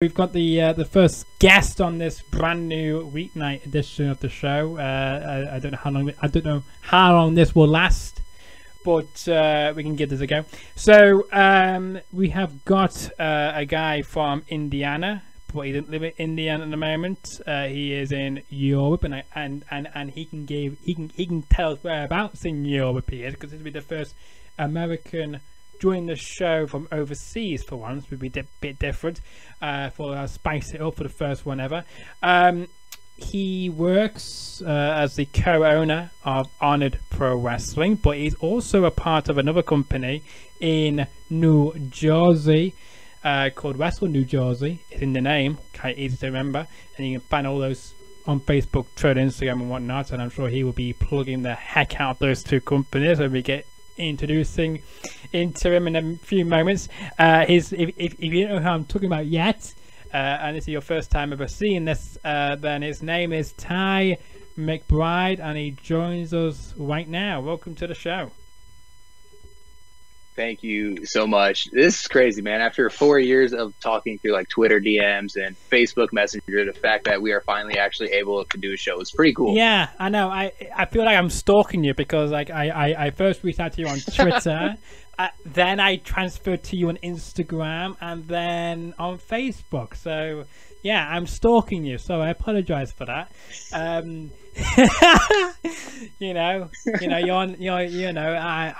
We've got the first guest on this brand new weeknight edition of the show. I don't know how long this will last, but we can give this a go. So we have got a guy from Indiana, but he doesn't live in Indiana at the moment. He is in Europe, and he can tell us whereabouts in Europe he is, because this will be the first American join the show from overseas for once. Would be a bit different for spice it up for the first one ever. He works as the co-owner of Honored Pro Wrestling, but he's also a part of another company in New Jersey called Wrestle New Jersey. It's in the name, quite easy to remember, and you can find all those on Facebook, Twitter, Instagram and whatnot, and I'm sure he will be plugging the heck out of those two companies when we get introducing into him in a few moments. If you don't know who I'm talking about yet, and this is your first time ever seeing this, then his name is Ty McBride, and he joins us right now. Welcome to the show. Thank you so much. This is crazy, man. After 4 years of talking through like Twitter DMs and Facebook Messenger, the fact that we are finally actually able to do a show is pretty cool. Yeah, I know. I feel like I'm stalking you, because like I first reached out to you on Twitter, then I transferred to you on Instagram, and then on Facebook. So yeah, I'm stalking you. So I apologize for that.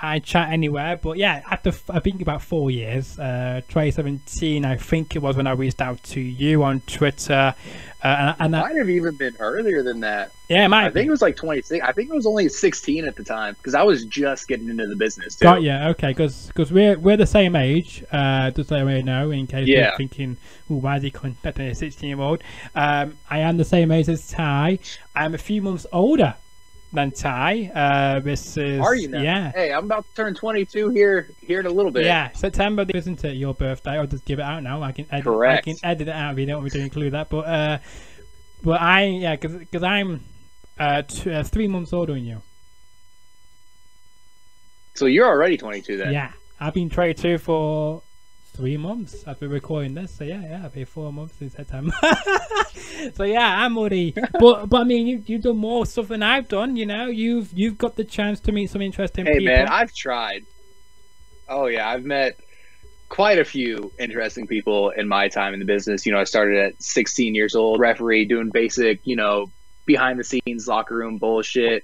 I chat anywhere, but yeah, after I think about 4 years, 2017, I think it was when I reached out to you on Twitter, and might have even been earlier than that. Yeah, it might. I think it was like 26. I think it was only 16 at the time, because I was just getting into the business too. Got you. Okay, because we're the same age. Just so you know, in case you're thinking, "Oh, why is he contacting a 16-year-old?" I am the same age as Ty. I'm a few months older than Ty. This is. Are you now? Yeah. Hey, I'm about to turn 22 here in a little bit. Yeah, September, isn't it? Your birthday? I'll just give it out now. I can edit. Correct. I can edit it out if you don't want me to include that. But because I'm 3 months older than you. So you're already 22 then? Yeah, I've been 22 for 3 months. I've been recording this, so yeah, I've been 4 months in September. So yeah, I'm already. But I mean, you've done more stuff than I've done. You know, you've got the chance to meet some interesting people. Hey man, I've tried. Oh yeah, I've met quite a few interesting people in my time in the business. You know, I started at 16 years old, referee, doing basic, behind the scenes locker room bullshit,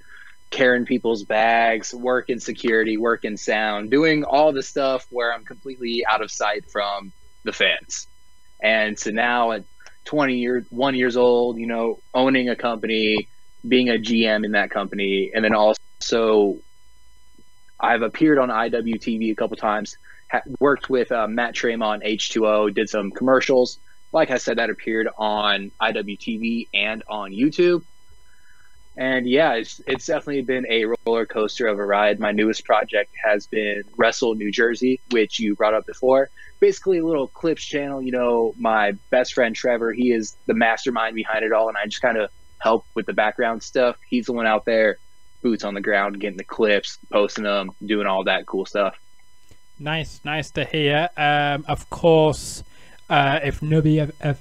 carrying people's bags, working security, working sound, doing all the stuff where I'm completely out of sight from the fans. And so now at 21 years old, owning a company, being a GM in that company, and then also I've appeared on IWTV a couple times, worked with Matt Tremont, H2O, did some commercials. Like I said, that appeared on IWTV and on YouTube. And yeah, it's definitely been a roller coaster of a ride. My newest project has been Wrestle New Jersey, which you brought up before. Basically a little clips channel. My best friend Trevor, he is the mastermind behind it all, and I just kind of help with the background stuff. He's the one out there, boots on the ground, getting the clips, posting them, doing all that cool stuff. Nice to hear. Of course, if nobody has,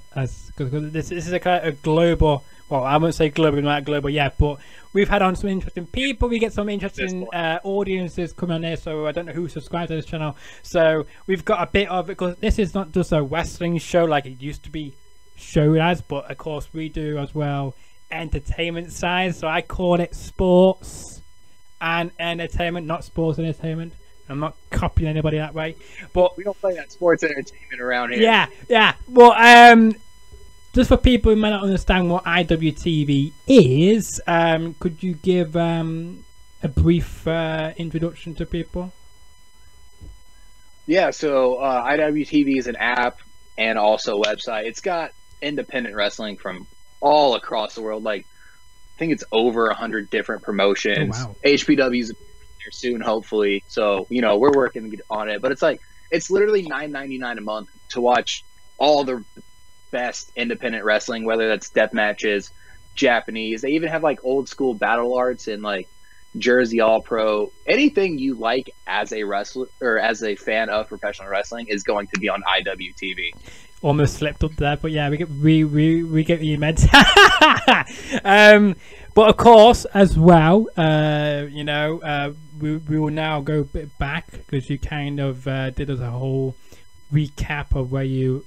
because this is a kind of global. Well, I won't say global, not global yet, but we've had on some interesting people. We get some interesting audiences coming on here, so I don't know who subscribes to this channel. So we've got a bit of it, because this is not just a wrestling show like it used to be showed as, but of course we do as well entertainment side. So I call it sports and entertainment, not sports and entertainment. I'm not copying anybody that way, but we don't play that sports entertainment around here. Yeah. Well, just for people who might not understand what IWTV is, could you give a brief introduction to people? Yeah, so IWTV is an app and also a website. It's got independent wrestling from all across the world. Like, I think it's over 100 different promotions. Oh, wow. HPW's here soon, hopefully. So, we're working on it. But it's literally $9.99 a month to watch all the best independent wrestling, whether that's death matches, Japanese. They even have like old school battle arts and like Jersey All Pro. Anything you like as a wrestler or as a fan of professional wrestling is going to be on IWTV. almost slipped up there, but yeah, we get what you meant. But of course, as well, you know, we will now go a bit back because you kind of did us a whole recap of where you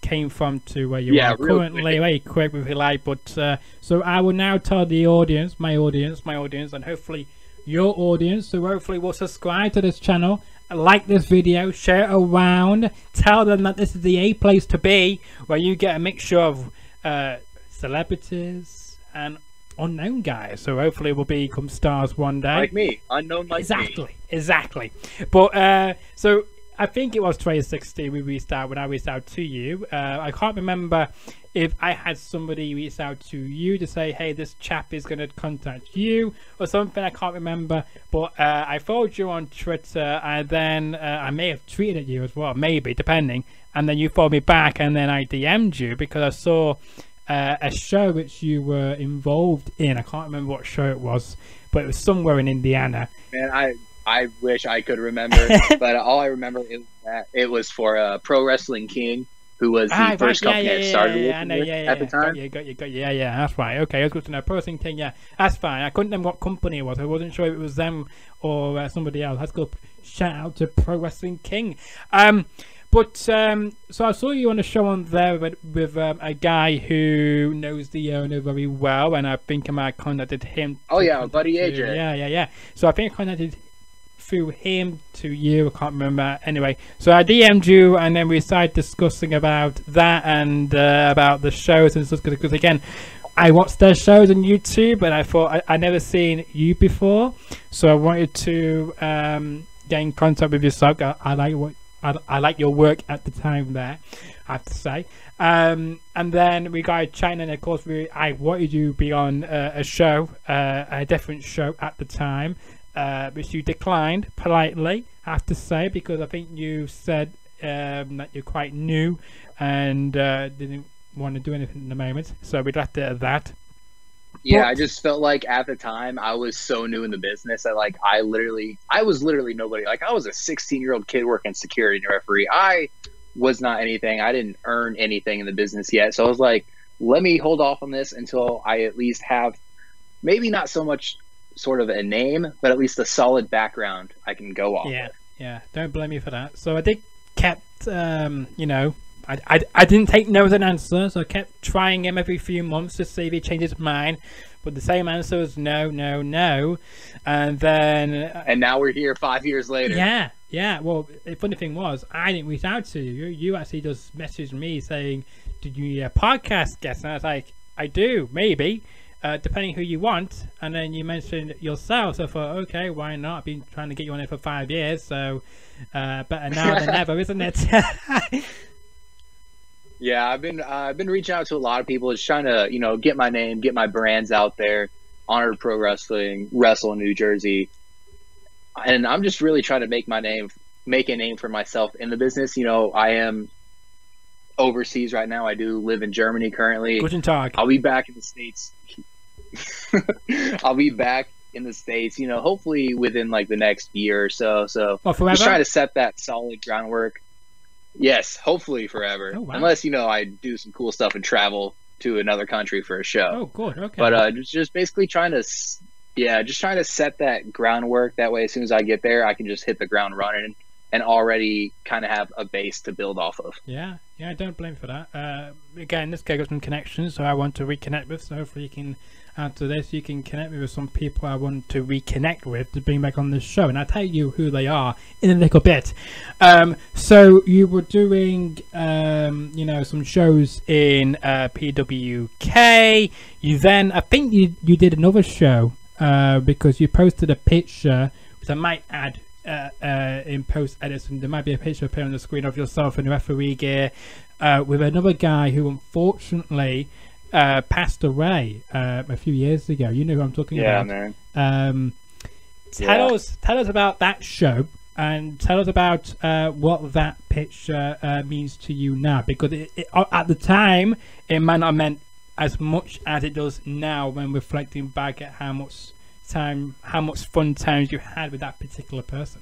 came from to where you are currently, very quick if you like. But so I will now tell the audience, my audience, and hopefully your audience, so hopefully will subscribe to this channel, like this video, share it around, tell them that this is the A place to be, where you get a mixture of celebrities and unknown guys. So hopefully we'll become stars one day, like me, unknown like me. Exactly. But so I think it was 2016 when I reached out to you. I can't remember if I had somebody reach out to you to say, hey, this chap is going to contact you or something. I can't remember. But I followed you on Twitter, and then I may have tweeted at you as well, maybe, depending. And then you followed me back, and then I DM'd you because I saw a show which you were involved in. I can't remember what show it was, but it was somewhere in Indiana. Man, I wish I could remember, but all I remember is that it was for Pro Wrestling King, who was the first company I started with at the time. Got you. Yeah, that's right. Okay, I was good to know. Pro Wrestling King, yeah, that's fine. I couldn't remember what company it was. I wasn't sure if it was them or somebody else. Let's go shout out to Pro Wrestling King. But so I saw you on a show on there with a guy who knows the owner very well, and I think I might have contacted him. Oh yeah, buddy AJ. Yeah. So I think I contacted through him to you. I can't remember. Anyway, so I DM'd you, and then we started discussing about that and about the shows and stuff. Because again, I watched their shows on YouTube, and I thought I never seen you before, so I wanted to get in contact with yourself. I like your work at the time there, I have to say. And then we got chatting, and of course I wanted you to be on a show, a different show at the time, which you declined politely, I have to say, because I think you said that you're quite new and didn't want to do anything at the moment. So we left it at that. Yeah, but I just felt like at the time I was so new in the business that like I was literally nobody. Like I was a 16-year-old kid working security and referee. I was not anything. I didn't earn anything in the business yet. So I was like, let me hold off on this until I at least have maybe not so much sort of a name, but at least a solid background I can go off. Yeah. Don't blame me for that. So I did kept, you know, I didn't take no as an answer, so I kept trying him every few months to see if he changed his mind. But the same answer was no. And then... and now we're here 5 years later. Yeah. Well, the funny thing was, I didn't reach out to you. You actually just messaged me saying, did you need a podcast guest? And I was like, I do, maybe, depending who you want. And then you mentioned yourself, so I thought, okay, why not? I've been trying to get you on it for 5 years, so better now than ever, isn't it? Yeah, I've been reaching out to a lot of people, just trying to, you know, get my name, get my brands out there. Honored Pro Wrestling, Wrestle in New Jersey, and I'm just really trying to make a name for myself in the business. You know, I am overseas right now. I do live in Germany currently. Guten Tag. I'll be back in the States. I'll be back in the States, you know, hopefully within like the next year or so. So just trying to set that solid groundwork. Yes, hopefully forever. Oh, wow. Unless, you know, I do some cool stuff and travel to another country for a show. Oh, good. Okay. But just basically trying to set that groundwork. That way, as soon as I get there, I can just hit the ground running and already kind of have a base to build off of. Yeah, I don't blame for that. Again, this guy got some connections, so I want to reconnect with. So hopefully you can, after this, you can connect me with some people I want to reconnect with to bring back on this show. And I'll tell you who they are in a little bit. So you were doing, you know, some shows in PWK. You then, I think you did another show because you posted a picture, which I might add in post editing. There might be a picture appearing on the screen of yourself in referee gear with another guy who unfortunately passed away a few years ago. You know who I'm talking about. Yeah, man. Tell us about that show, and tell us about what that picture means to you now, because at the time it might not have meant as much as it does now when reflecting back at how much fun times you had with that particular person.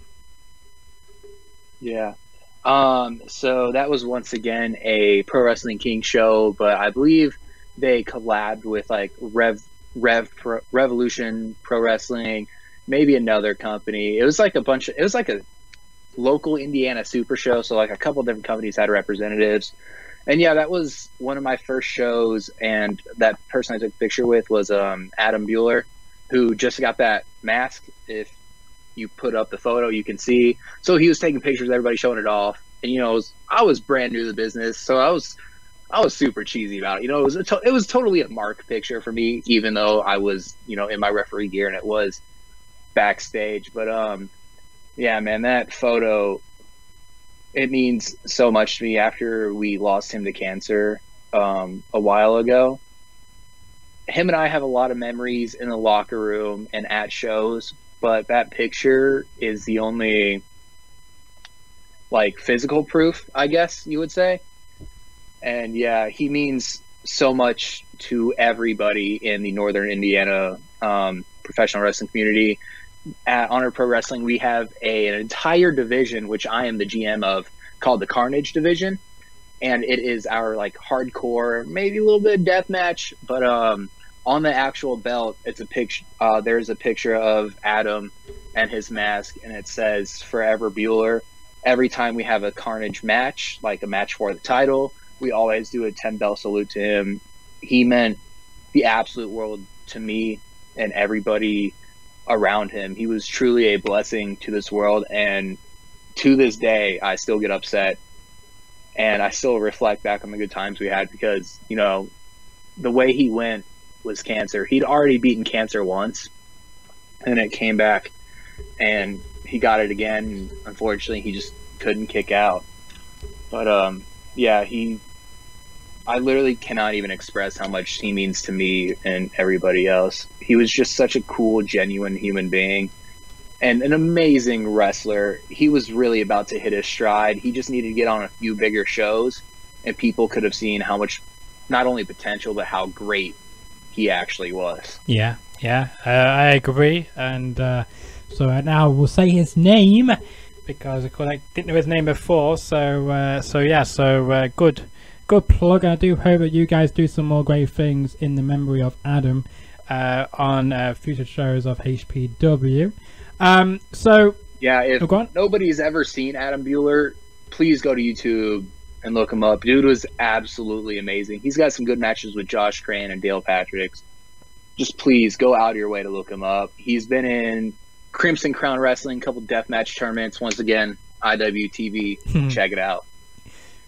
Yeah. So that was once again a Pro Wrestling King show, but I believe they collabed with like Revolution Pro Wrestling, maybe another company. It was like it was like a local Indiana super show. So like a couple different companies had representatives. And yeah, that was one of my first shows. And that person I took a picture with was Adam Bueller, who just got that mask. If you put up the photo, you can see. So he was taking pictures of everybody, showing it off. And, you know, I was brand new to the business. So I was super cheesy about it. You know, it was totally a mark picture for me, even though I was, you know, in my referee gear and it was backstage. But yeah, man, that photo, it means so much to me. After we lost him to cancer a while ago, him and I have a lot of memories in the locker room and at shows, but that picture is the only like physical proof, I guess you would say. And yeah, he means so much to everybody in the Northern Indiana professional wrestling community. At Honor Pro Wrestling, we have an entire division, which I am the GM of, called the Carnage Division. And it is our like hardcore, maybe a little bit of death match, but on the actual belt, it's a picture. There's a picture of Adam and his mask, and it says "Forever Bueller." Every time we have a Carnage match, like a match for the title, we always do a 10-bell salute to him. He meant the absolute world to me and everybody around him. He was truly a blessing to this world, and to this day, I still get upset, and I still reflect back on the good times we had because, you know, the way he went was cancer. He'd already beaten cancer once, and it came back, and he got it again. And unfortunately, he just couldn't kick out. But yeah, I literally cannot even express how much he means to me and everybody else. He was just such a cool, genuine human being and an amazing wrestler. He was really about to hit his stride. He just needed to get on a few bigger shows, and people could have seen how much, not only potential, but how great he actually was. Yeah, I agree. And so now we'll say his name because of course I didn't know his name before. So good plug. I do hope that you guys do some more great things in the memory of Adam on future shows of HPW. So yeah, if nobody's ever seen Adam Bueller, please go to YouTube and look him up. Dude was absolutely amazing. He's got some good matches with Josh Crane and Dale Patricks. Just please go out of your way to look him up. He's been in Crimson Crown Wrestling, a couple deathmatch tournaments. Once again, IWTV. Check it out.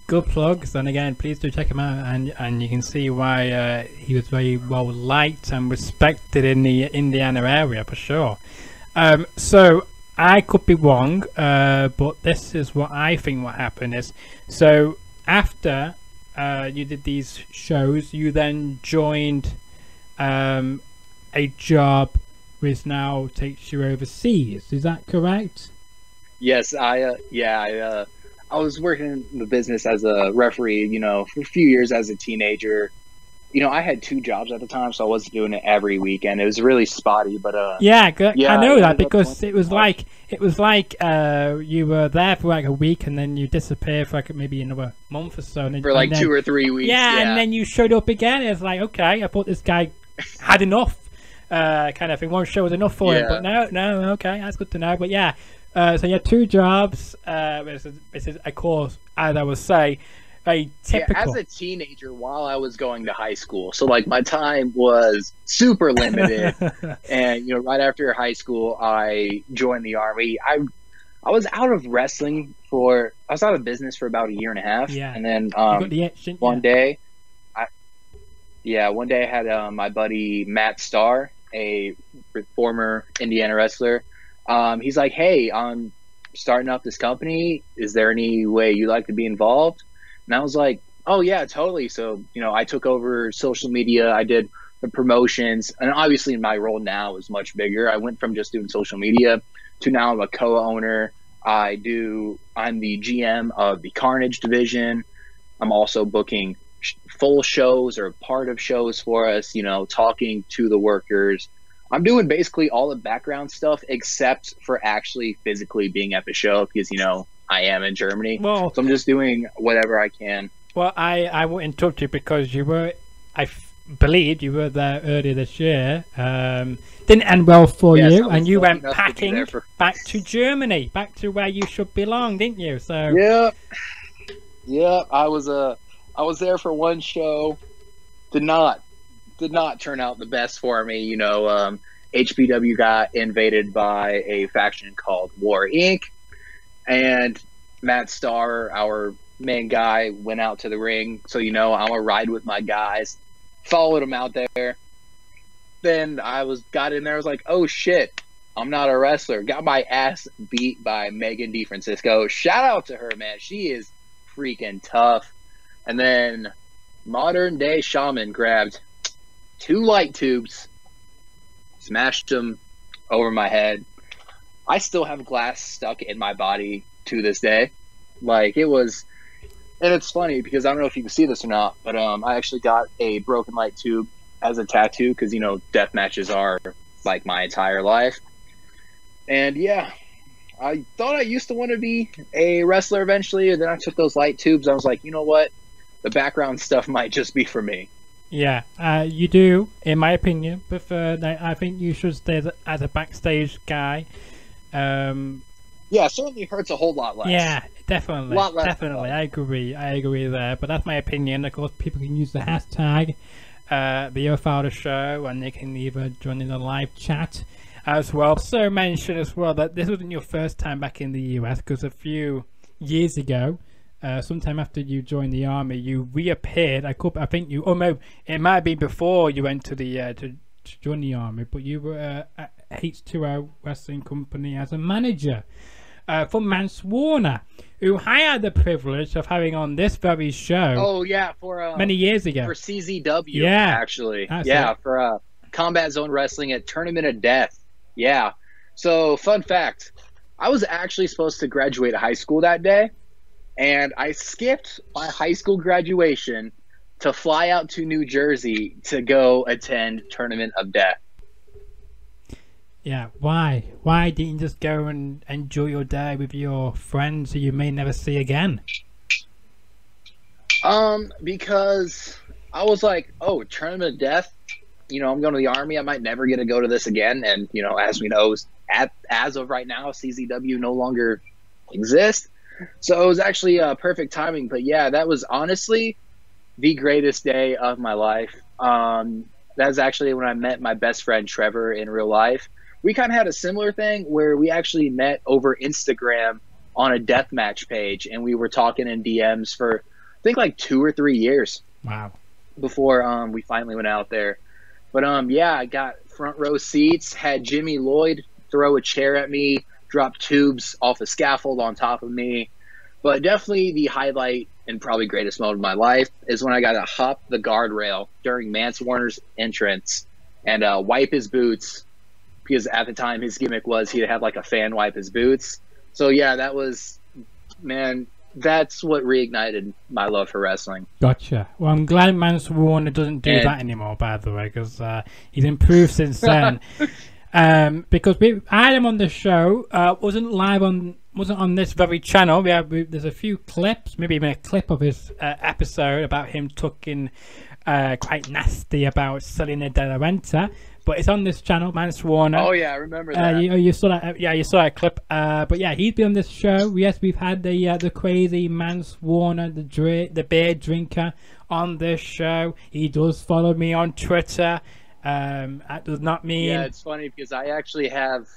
Good plugs, and again, please do check him out, and you can see why he was very well liked and respected in the Indiana area for sure. So I could be wrong, but this is what I think what happened is, so after you did these shows, you then joined a job which now takes you overseas. Is that correct? Yes, I was working in the business as a referee, you know, for a few years as a teenager. You know, I had 2 jobs at the time, so I wasn't doing it every weekend. It was really spotty, but yeah, I know that because it was like you were there for like a week and then you disappeared for like maybe another month or so, and then, for like 2 or 3 weeks. Yeah, and then you showed up again. It's like, okay, I thought this guy had enough, kind of thing. One show was enough for him, but no, okay, that's good to know. But yeah, so you had 2 jobs. This is of course, as I would say, very typical. Yeah, as a teenager while I was going to high school. So like my time was super limited. And you know, right after high school I joined the Army. I was out of wrestling I was out of business for about a year and a half. Yeah. And then one day I had my buddy Matt Starr, a former Indiana wrestler. He's like, "Hey, I'm starting up this company. Is there any way you'd like to be involved?" And I was like, "Oh yeah, totally." So, you know, I took over social media. I did the promotions, and obviously my role now is much bigger. I went from just doing social media to now I'm a co-owner. I'm the GM of the Carnage division. I'm also booking full shows or part of shows for us, you know, talking to the workers. I'm doing basically all the background stuff except for actually physically being at the show because, you know, I am in Germany. Well, so I'm just doing whatever I can. Well, I won't interrupt you because you were, believed you were there earlier this year. Didn't end well for you, and you went packing back to Germany, back to where you should belong, didn't you? So yeah, I was there for one show. Did not turn out the best for me. You know, HPW got invaded by a faction called War Inc. And Matt Starr, our main guy, went out to the ring. So, you know, I'm a ride with my guys. Followed him out there. Then got in there. I was like, oh shit, I'm not a wrestler. Got my ass beat by Megan DeFrancisco. Shout out to her, man. She is freaking tough. And then Modern Day Shaman grabbed 2 light tubes, smashed them over my head. I still have glass stuck in my body to this day. Like, it was, and it's funny because I don't know if you can see this or not, but I actually got a broken light tube as a tattoo because, you know, death matches are like my entire life. And yeah, I thought I used to want to be a wrestler eventually, and then I took those light tubes. I was like, you know what? The background stuff might just be for me. Yeah, you do, in my opinion, prefer. I think you should stay as a backstage guy. Yeah, it certainly hurts a whole lot less. Yeah, definitely. A lot less. Definitely, I agree there. But that's my opinion. Of course, people can use the hashtag, the Edward Fowler Show, and they can either join in the live chat as well. Also mention as well that this wasn't your first time back in the US, because a few years ago, sometime after you joined the army, you reappeared. I think you. Oh no, it might have been before you went to the to join the army, but you were at H2O Wrestling Company as a manager for Mance Warner, who I had the privilege of having on this very show. Oh yeah, for many years ago for CZW. Yeah, actually, for Combat Zone Wrestling at Tournament of Death. Yeah. So fun fact, I was actually supposed to graduate high school that day. And I skipped my high school graduation to fly out to New Jersey to go attend Tournament of Death. Yeah, why? Why didn't you just go and enjoy your day with your friends who you may never see again? Because I was like, oh, Tournament of Death, you know, I'm going to the army. I might never get to go to this again. And, you know, as we know, as of right now, CZW no longer exists. So it was actually perfect timing. But yeah, that was honestly the greatest day of my life. That's actually when I met my best friend Trevor in real life. We kind of had a similar thing where we actually met over Instagram on a deathmatch page, and we were talking in DMs for I think like 2 or 3 years. Wow. Before we finally went out there. But yeah, I got front row seats, had Jimmy Lloyd throw a chair at me, drop tubes off a scaffold on top of me. But definitely the highlight and probably greatest moment of my life is when I got to hop the guardrail during Mance Warner's entrance and wipe his boots, because at the time his gimmick was he'd have like a fan wipe his boots. So yeah, that was, man, that's what reignited my love for wrestling. Gotcha. Well, I'm glad Mance Warner doesn't do that anymore, by the way, because he's improved since then. Because I had him on the show, wasn't on this very channel. There's a few clips, maybe even a clip of his episode about him talking quite nasty about Selena De La Renta, but it's on this channel, Mance Warner. Oh yeah, I remember that. You saw that? Yeah, you saw that clip. But yeah, he's been on this show. Yes, we've had the crazy Mance Warner, the beer drinker, on this show. He does follow me on Twitter. That does not mean. Yeah, it's funny because I actually have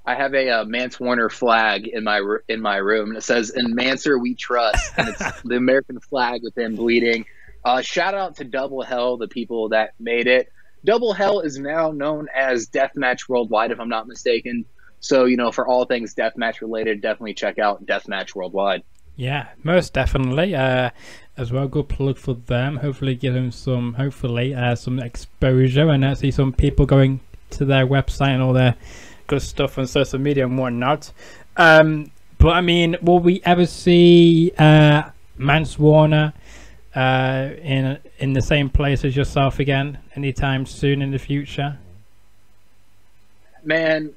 a Mance Warner flag in my room, and it says "In Mancer We Trust," and it's the American flag with him bleeding. Shout out to Double Hell, the people that made it. Double Hell is now known as Deathmatch Worldwide, if I'm not mistaken. So, you know, for all things deathmatch related, definitely check out Deathmatch Worldwide. Yeah, most definitely. As well, good plug for them. Hopefully give them some exposure, and see some people going to their website and all their good stuff on social media and whatnot. But I mean, will we ever see Mance Warner in the same place as yourself again anytime soon in the future? Man,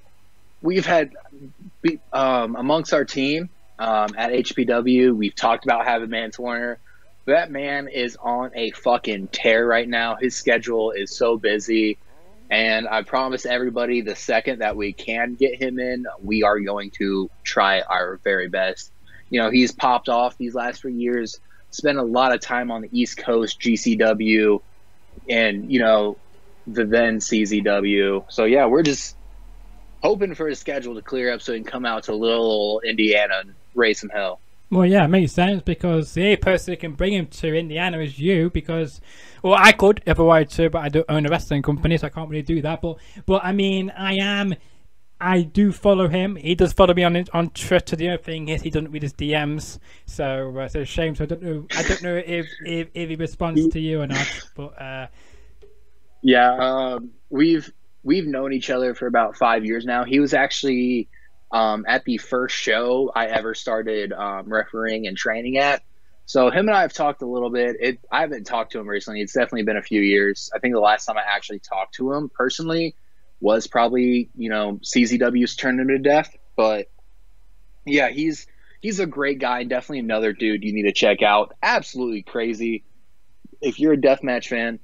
we've had amongst our team, at HPW. We've talked about having Mance Warner. That man is on a fucking tear right now. His schedule is so busy. And I promise everybody, the second that we can get him in, we are going to try our very best. You know, he's popped off these last 3 years, spent a lot of time on the East Coast, GCW, and, you know, the then CZW. So, yeah, we're just hoping for his schedule to clear up so he can come out to little Indiana and raise some hell. Well, yeah, it makes sense, because the only person who can bring him to Indiana is you, because, well, I could if I wanted to, but I don't own a wrestling company, so I can't really do that. But I mean, I do follow him. He does follow me on Twitter. The other thing is he doesn't read his DMs, so it's a shame. So I don't know if he responds to you or not. But yeah, we've known each other for about 5 years now. He was actually at the first show I ever started refereeing and training at. So him and I have talked a little bit. I haven't talked to him recently. It's definitely been a few years. I think the last time I actually talked to him personally was probably, you know, CZW's Tournament of Death. But yeah, he's a great guy. Definitely another dude you need to check out. Absolutely crazy. If you're a deathmatch fan,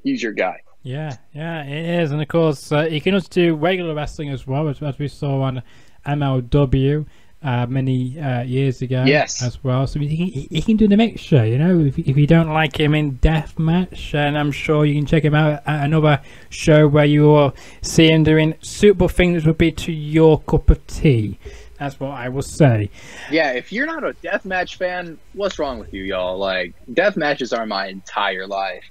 he's your guy. Yeah, it is. And of course, he can also do regular wrestling as well, as we saw on MLW many years ago. Yes, as well. So he can do the mixture, you know. If you don't like him in deathmatch, and I'm sure you can check him out at another show where you'll see him doing suitable things which would be to your cup of tea. That's what I will say. Yeah, if you're not a deathmatch fan, what's wrong with you, y'all? Like, deathmatches are my entire life.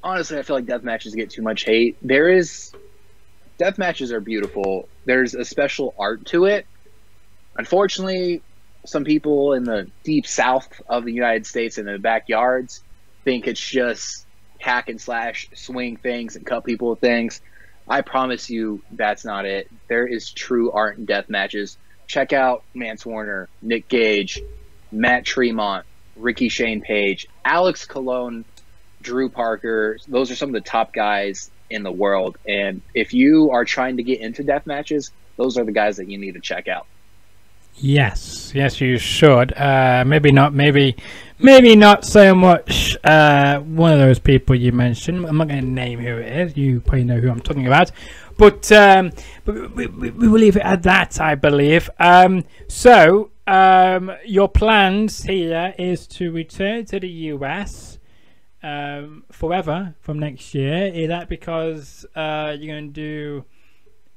Honestly, I feel like death matches get too much hate. Death matches are beautiful. There's a special art to it. Unfortunately, some people in the deep south of the United States in the backyards think it's just hack and slash, swing things and cut people with things. I promise you that's not it. There is true art in death matches. Check out Mance Warner, Nick Gage, Matt Tremont, Ricky Shane Page, Alex Colon, Drew Parker. Those are some of the top guys in the world, and if you are trying to get into death matches, those are the guys that you need to check out. Yes, you should. Maybe not so much one of those people you mentioned. I'm not going to name who it is. You probably know who I'm talking about, but we will leave it at that, I believe. So your plans here is to return to the US forever from next year. Is that because you're going to do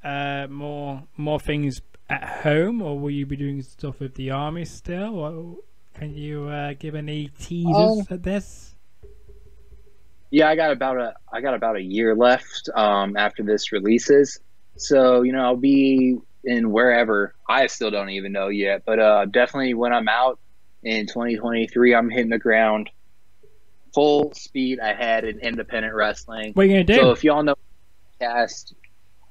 more things at home, or will you be doing stuff with the army still? Or can you give any teasers at this? Yeah, I got about a year left after this releases, so you know I'll be in wherever. I still don't even know yet, but definitely when I'm out in 2023, I'm hitting the ground full speed ahead in independent wrestling. What are you gonna do? So if y'all know the cast,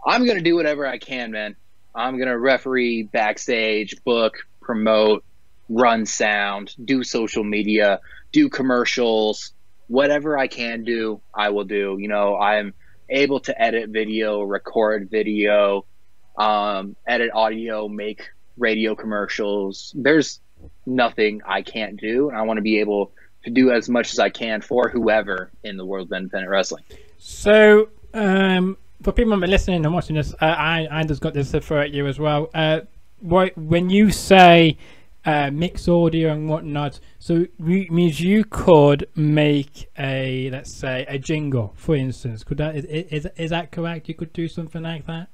I'm gonna do whatever I can, man. I'm gonna referee, backstage, book, promote, run sound, do social media, do commercials, whatever I can do, I will do. You know, I'm able to edit video, record video, edit audio, make radio commercials. There's nothing I can't do, and I want to be able to do as much as I can for whoever in the world of independent wrestling. So, for people listening and watching this, I just got this to throw at you as well. When you say mix audio and whatnot, so means you could make let's say a jingle, for instance. Is that correct? You could do something like that?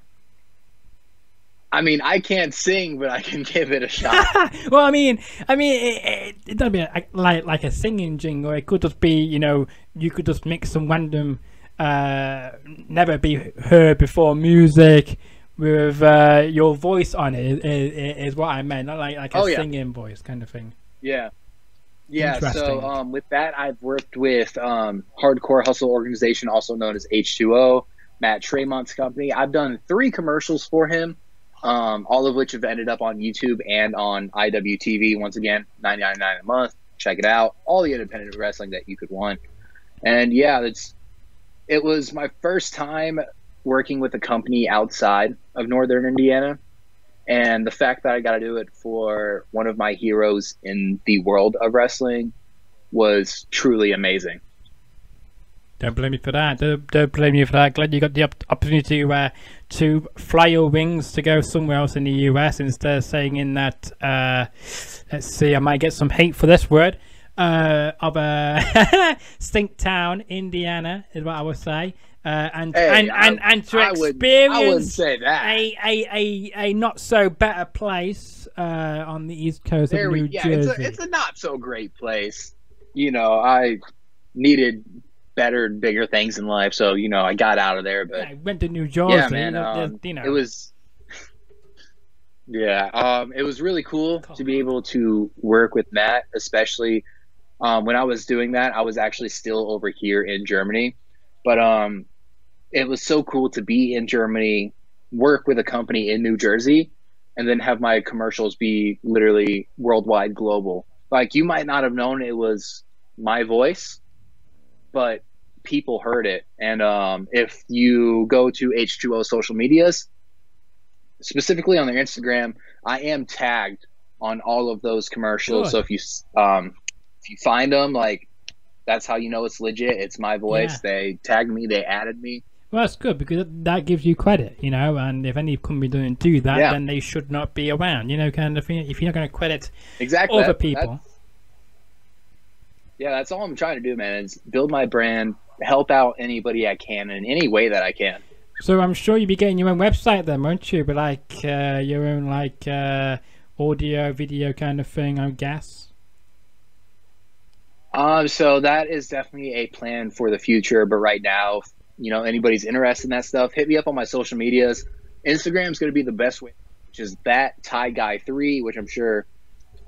I mean, I can't sing, but I can give it a shot. Well, I mean, it doesn't be like a singing jingle. It could just be, you know, you could just mix some random, never be heard before music with your voice on it. Is what I meant, not like a singing voice kind of thing. Yeah. So with that, I've worked with Hardcore Hustle Organization, also known as H2O, Matt Tremont's company. I've done 3 commercials for him. All of which have ended up on YouTube and on IWTV. Once again, $9.99 a month. Check it out. All the independent wrestling that you could want. And yeah, it was my first time working with a company outside of Northern Indiana. And the fact that I got to do it for one of my heroes in the world of wrestling was truly amazing. Don't blame me for that. Don't blame me for that. Glad you got the opportunity to fly your wings to go somewhere else in the US instead of staying in that, let's see, I might get some hate for this word, of stink town, Indiana, is what I would say. And to experience I would say that. a not so better place on the East Coast of New Jersey. It's a not so great place. You know, I needed better and bigger things in life, so you know I got out of there. But yeah, I went to New Jersey. Yeah, man. You know, it was. Yeah, it was really cool to be able to work with Matt, especially when I was doing that. I was actually still over here in Germany, but it was so cool to be in Germany, work with a company in New Jersey, and then have my commercials be literally worldwide, global. Like, you might not have known it was my voice, but people heard it. And if you go to H2O social medias, specifically on their Instagram, I am tagged on all of those commercials. Good. So if you find them, like, that's how you know it's legit. It's my voice. Yeah. They tagged me. They added me. Well, that's good, because that gives you credit, you know. And if any company doesn't do that, then they should not be around, you know, kind of thing. If you're not going to credit other people. Yeah, that's all I'm trying to do, man, is build my brand, help out anybody I can in any way that I can. So I'm sure you'll be getting your own website then, won't you? But like your own like audio, video kind of thing, I guess. So that is definitely a plan for the future. But right now, you know, anybody's interested in that stuff, hit me up on my social medias. Instagram's going to be the best way, which is that Ty Guy 3, which I'm sure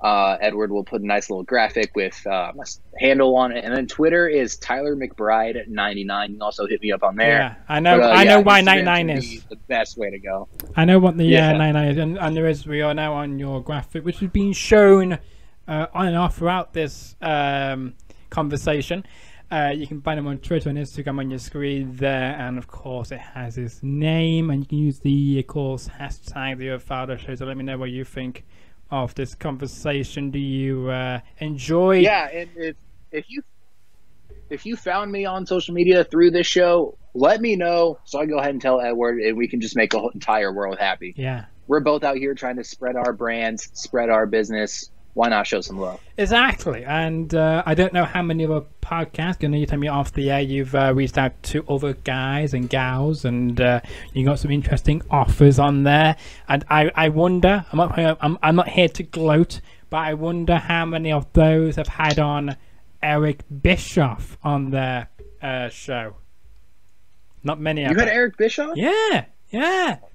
Edward will put a nice little graphic with my handle on it. And then Twitter is Tyler McBride 99. You can also hit me up on there. Yeah, I know. I know why 99 is the best way to go. I know what the 99 is, and there is. We are now on your graphic, which has been shown on and off throughout this conversation. You can find him on Twitter and Instagram on your screen there, and of course it has his name, and you can use the, of course, hashtag the Edward Fowler Show. So let me know what you think of this conversation. Do you enjoy? Yeah, and if you found me on social media through this show, let me know so I can go ahead and tell Edward, and we can just make the whole entire world happy. Yeah, we're both out here trying to spread our brands, spread our business. Why not show some love? Exactly. And I don't know how many other podcasts, I know you tell me off the air, you've reached out to other guys and gals, and you got some interesting offers on there. And I wonder, I'm not here to gloat, but I wonder how many of those have had on Eric Bischoff on their show. Not many. You had Eric Bischoff? Yeah.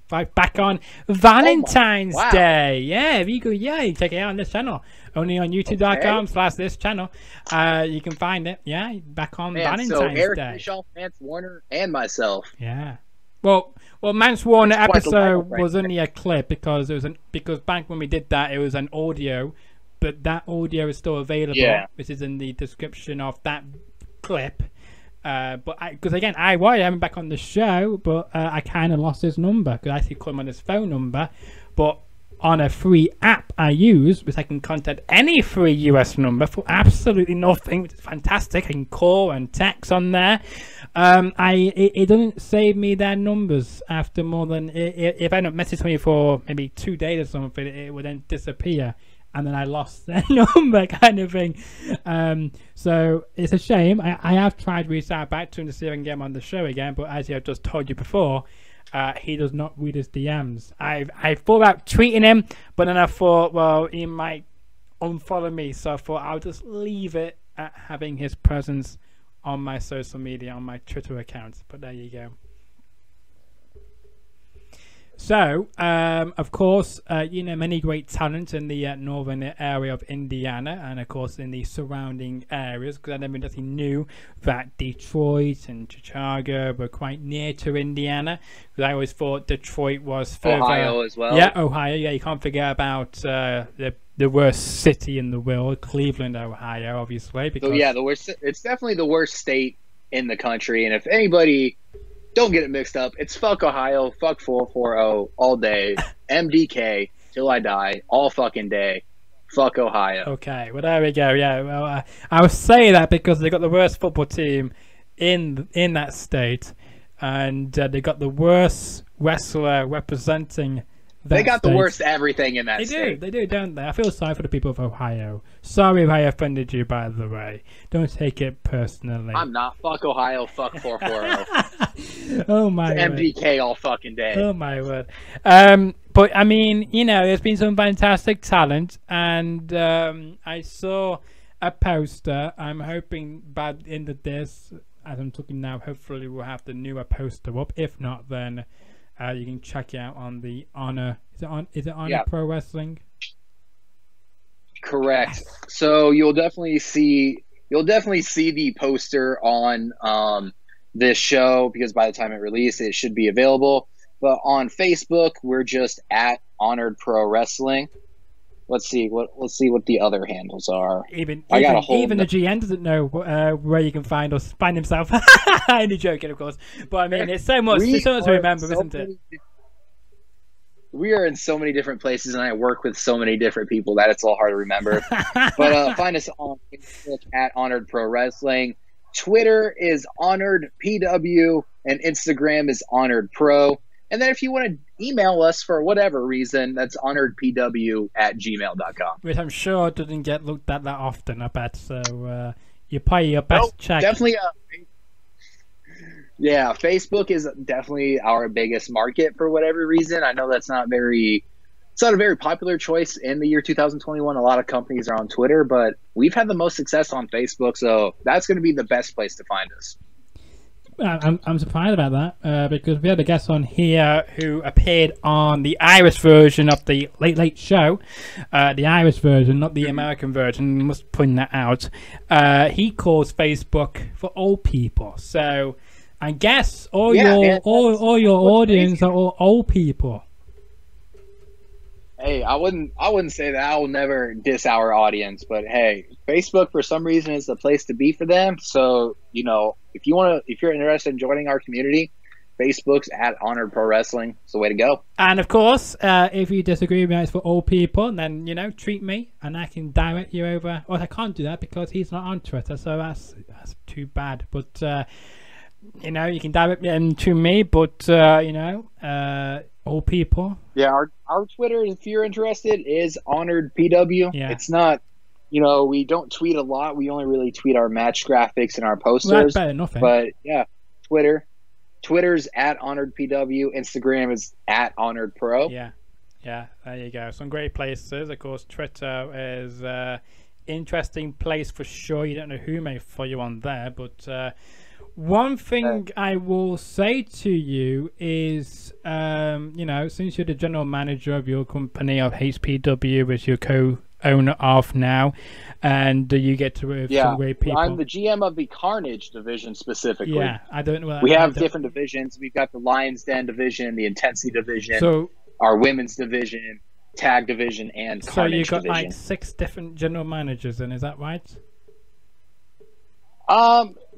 Back on Valentine's Day. Yeah, if you go, you check it out on this channel. Only on youtube.com/this channel. You can find it. Yeah, back on Valentine's so Eric Day. Bischoff, Mance Warner, and myself. Yeah. Well, Mance Warner episode was only a clip because back when we did that, it was an audio, but that audio is still available, which is in the description of that clip. But because again, I am back on the show, but I kind of lost his number because I actually called him on his phone number, but on a free app I use, which I can contact any free US number for absolutely nothing, which is fantastic. I can call and text on there. It doesn't save me their numbers after more than if I don't message me for maybe 2 days or something, it would then disappear. And then I lost their number, kind of thing. So it's a shame. I have tried to reach out back to him to see if I can get him on the show again, but as I've just told you before, he does not read his DMs. I thought about tweeting him, but then I thought, well, he might unfollow me, so I thought I'll just leave it at having his presence on my social media, on my Twitter account. But there you go. So, of course, you know, many great talent in the northern area of Indiana, and of course in the surrounding areas, because I never actually knew that Detroit and Chicago were quite near to Indiana, because I always thought Detroit was further. Ohio as well. Yeah, Ohio. Yeah, you can't forget about the worst city in the world, Cleveland, Ohio, obviously. Because... So yeah, the worst. It's definitely the worst state in the country, and if anybody. Don't get it mixed up. It's fuck Ohio, fuck 440 all day, MDK. till I die, all fucking day. Fuck Ohio. Okay, well there we go. Yeah, well I was saying that because they got the worst football team in that state, and they got the worst wrestler representing. They got state. The worst everything in that state. They do, don't they? I feel sorry for the people of Ohio. Sorry if I offended you, by the way. Don't take it personally. I'm not. Fuck Ohio. Fuck 440. Oh my word. MDK all fucking day. Oh my word. But I mean, you know, there's been some fantastic talent, and I saw a poster. I'm hoping by the end of this, as I'm talking now, hopefully we'll have the newer poster up. If not, then you can check it out on the Honor. Is it Honor Pro Wrestling? Correct. So you'll definitely see the poster on this show, because by the time it releases, it should be available. But on Facebook, we're just at Honored Pro Wrestling. Let's see what the other handles are. Even the GM doesn't know where you can find himself. Only joking, of course. But I mean, it's so much to remember, isn't it? We are in so many different places, and I work with so many different people that it's all hard to remember. But find us on Facebook at Honored Pro Wrestling. Twitter is Honored PW, and Instagram is Honored Pro. And then if you want to email us for whatever reason, that's honoredpw@gmail.com. Which I'm sure doesn't get looked at that often, I bet. So you pay your best check. Definitely. Yeah, Facebook is definitely our biggest market for whatever reason. I know it's not a very popular choice in the year 2021. A lot of companies are on Twitter, but we've had the most success on Facebook, so that's going to be the best place to find us. I'm surprised about that because we had a guest on here who appeared on the Irish version of the Late Late Show, the Irish version, not the American version. I must point that out. He calls Facebook for old people, so I guess all your audience are all old people. Hey, I wouldn't say that. I will never diss our audience, but hey, Facebook for some reason is the place to be for them. So, you know, if you're interested in joining our community, Facebook's at Honored Pro Wrestling. It's the way to go. And of course, if you disagree with me, it's for old people, then, you know, tweet me and I can direct you over. Well, I can't do that because he's not on Twitter, so that's too bad. But you know, you can direct them to me, but you know, old people. Yeah, our Twitter, if you're interested, is Honored PW. Yeah. It's not, you know, we don't tweet a lot. We only really tweet our match graphics and our posters. Well, that's better than nothing. But yeah, Twitter's at Honored PW. Instagram is at Honored Pro. Yeah, there you go. Some great places. Of course, Twitter is interesting place for sure. You don't know who may follow you on there, but one thing I will say to you is, you know, since you're the general manager of your company of HPW, which you're co-owner of now, and you get to work with some great people. I'm the GM of the Carnage division specifically. Yeah, I don't know. We have different divisions. We've got the Lions Den division, the Intensity division, so our women's division, tag division, and Carnage division. So you got like 6 different general managers, and is that right?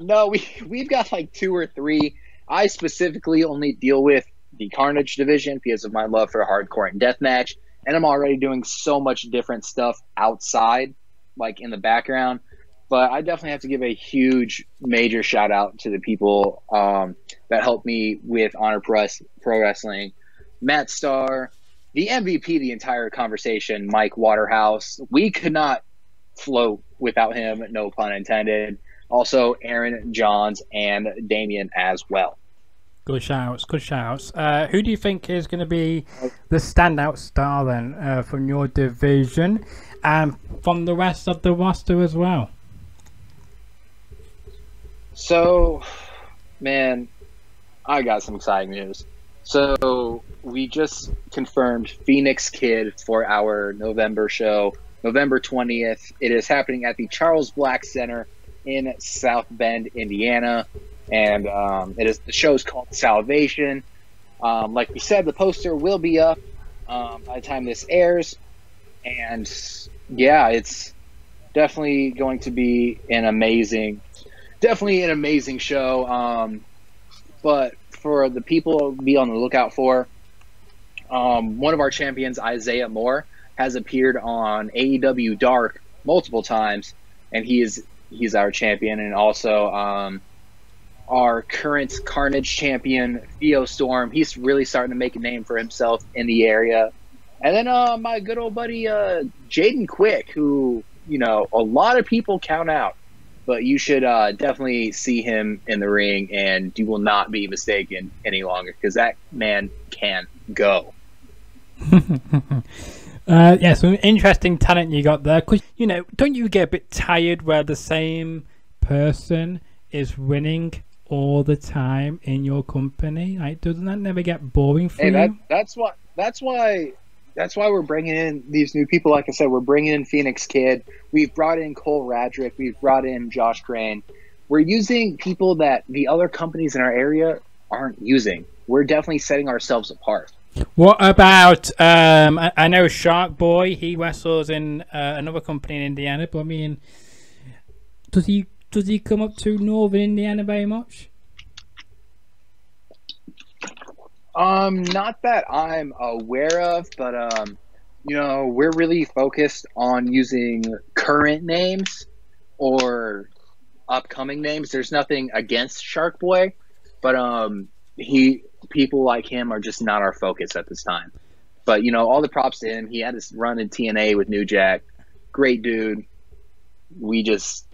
No, we've got like 2 or 3. I specifically only deal with the Carnage division because of my love for hardcore and deathmatch, and I'm already doing so much different stuff outside, like in the background. But I definitely have to give a huge, major shout out to the people that helped me with Honor Pro Wrestling. Matt Starr, the MVP, the entire conversation, Mike Waterhouse. We could not float without him, no pun intended. Also, Aaron Johns and Damien as well. Good shouts, good shouts. Who do you think is going to be the standout star then from your division and from the rest of the roster as well? So, man, I got some exciting news. So, we just confirmed Phoenix Kid for our November show, November 20th. It is happening at the Charles Black Center in South Bend, Indiana, and the show's called Salvation. Like we said, the poster will be up by the time this airs, and yeah, it's definitely going to be an amazing show. But for the people to be on the lookout for, One of our champions, Isaiah Moore, has appeared on AEW Dark multiple times, and he's our champion. And also our current Carnage champion, Theo Storm, he's really starting to make a name for himself in the area. And then my good old buddy Jaden Quick, who, you know, a lot of people count out, but you should definitely see him in the ring, and you will not be mistaken any longer, because that man can go. Yeah, some interesting talent you got there. Cause, you know, don't you get a bit tired where the same person is winning all the time in your company? Like, doesn't that never get boring for you? That's why we're bringing in these new people. Like I said, we're bringing in Phoenix Kid. We've brought in Cole Radrick. We've brought in Josh Crane. We're using people that the other companies in our area aren't using. We're definitely setting ourselves apart. What about, I know Shark Boy, he wrestles in another company in Indiana, but I mean, does he come up to Northern Indiana very much? Not that I'm aware of, but you know, we're really focused on using current names or upcoming names. There's nothing against Shark Boy, but people like him are just not our focus at this time. But you know, all the props to him. He had his run in TNA with New Jack. Great dude. We just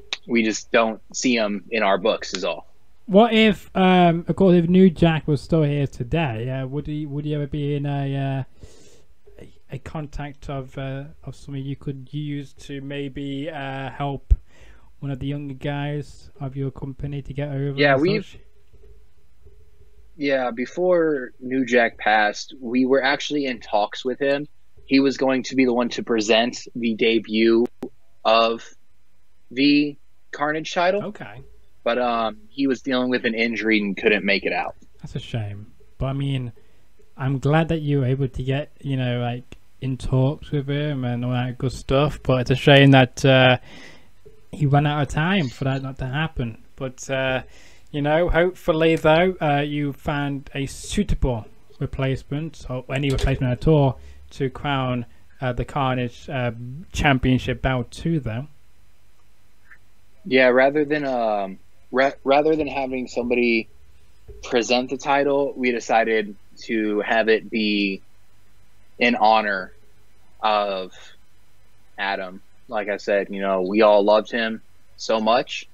don't see him in our books is all. What if, of course, if New Jack was still here today, would he ever be in a contact of something you could use to maybe help one of the younger guys of your company to get over? Yeah, before New Jack passed, we were actually in talks with him. He was going to be the one to present the debut of the Carnage title. Okay. But he was dealing with an injury and couldn't make it out. That's a shame. But I mean, I'm glad that you were able to get, you know, like in talks with him and all that good stuff. But it's a shame that he ran out of time for that not to happen. But you know, hopefully though, you found a suitable replacement or any replacement at all to crown the Carnage championship bout too, though. Yeah, rather than having somebody present the title, we decided to have it be in honor of Adam. Like I said, you know, we all loved him so much,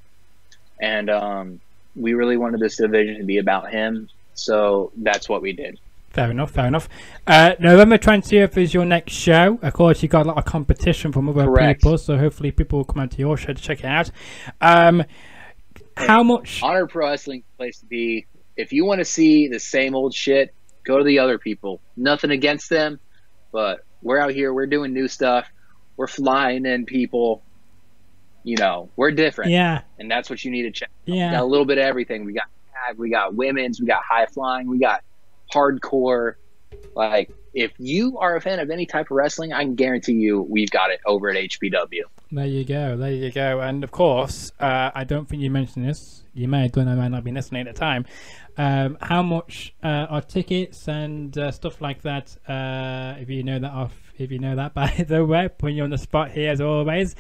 and we really wanted this division to be about him, so that's what we did. Fair enough, fair enough. November 20th is your next show. Of course, you got a lot of competition from other people, so hopefully people will come out to your show to check it out. How much... Honor Pro Wrestling place to be. If you want to see the same old shit, go to the other people. Nothing against them, but we're out here, we're doing new stuff. We're flying in people. You know, we're different. Yeah. And that's what you need to check. Yeah. We got a little bit of everything. We got tag, we got women's, we got high flying, we got hardcore. Like, if you are a fan of any type of wrestling, I can guarantee you we've got it over at HPW. There you go, there you go. And of course, I don't think you mentioned this. You may have done, I might not be listening at the time. How much are tickets and stuff like that? If you know that off, if you know that, by the way, putting you on the spot here as always.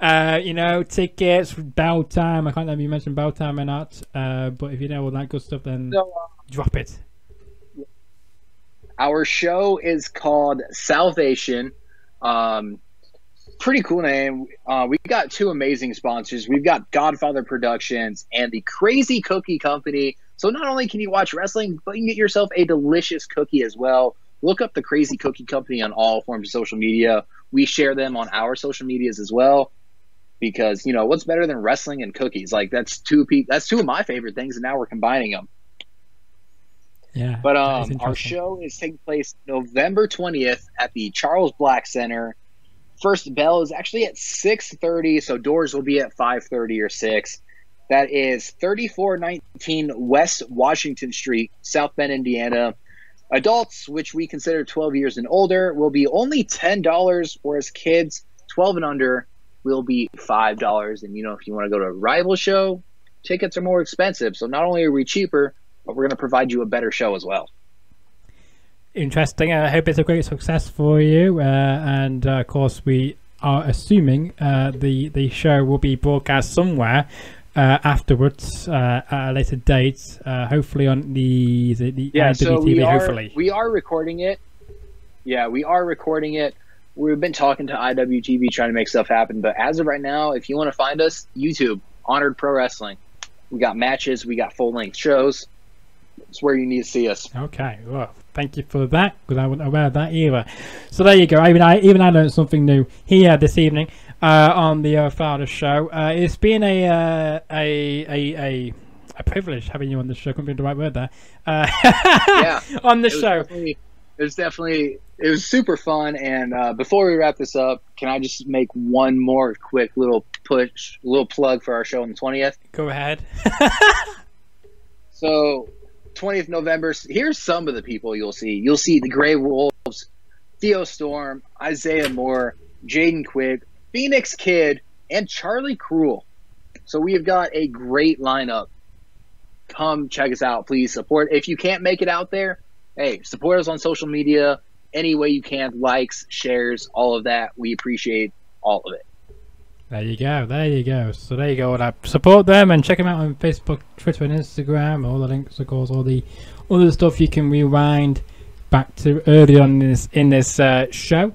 You know, tickets, bow time. I can't remember if you mentioned bow time or not. But if you know all that good stuff, then drop it. Our show is called Salvation. Pretty cool name. We got two amazing sponsors. We've got Godfather Productions and the Crazy Cookie Company. So not only can you watch wrestling, but you can get yourself a delicious cookie as well. Look up the Crazy Cookie Company on all forms of social media. We share them on our social medias as well, because, you know, what's better than wrestling and cookies? Like, that's two of my favorite things, and now we're combining them. Yeah. But our show is taking place November 20th at the Charles Black Center. First bell is actually at 6:30, so doors will be at 5:30 or 6. That is 3419 West Washington Street, South Bend, Indiana. Adults, which we consider 12 years and older, will be only $10, whereas kids 12 and under will be $5. And, you know, if you want to go to a rival show, tickets are more expensive. So not only are we cheaper, but we're going to provide you a better show as well. interesting. I hope it's a great success for you. And of course, we are assuming the show will be broadcast somewhere afterwards at a later date. Hopefully on the so hopefully we are recording it. Yeah, we are recording it. We've been talking to IWTV trying to make stuff happen, but as of right now, if you want to find us, YouTube, Honored Pro Wrestling. We got matches, we got full-length shows. It's where you need to see us. Okay, well, thank you for that, because I wasn't aware of that either. So there you go. Even I learned something new here this evening on the Fowler Show. It's been a privilege having you on the show. Couldn't be the right word there. Yeah, on the show. It was super fun. And before we wrap this up, can I just make one more quick little plug for our show on the 20th? Go ahead. So 20th November, here's some of the people you'll see. You'll see the Grey Wolves, Theo Storm, Isaiah Moore, Jaden Quick, Phoenix Kid, and Charlie Cruel. So we have got a great lineup. Come check us out, please. Support. If you can't make it out there, hey, support us on social media any way you can. Likes, shares, all of that. We appreciate all of it. There you go. There you go. So there you go. Support them and check them out on Facebook, Twitter, and Instagram. All the links, of course, all the stuff you can rewind back to early on in this show.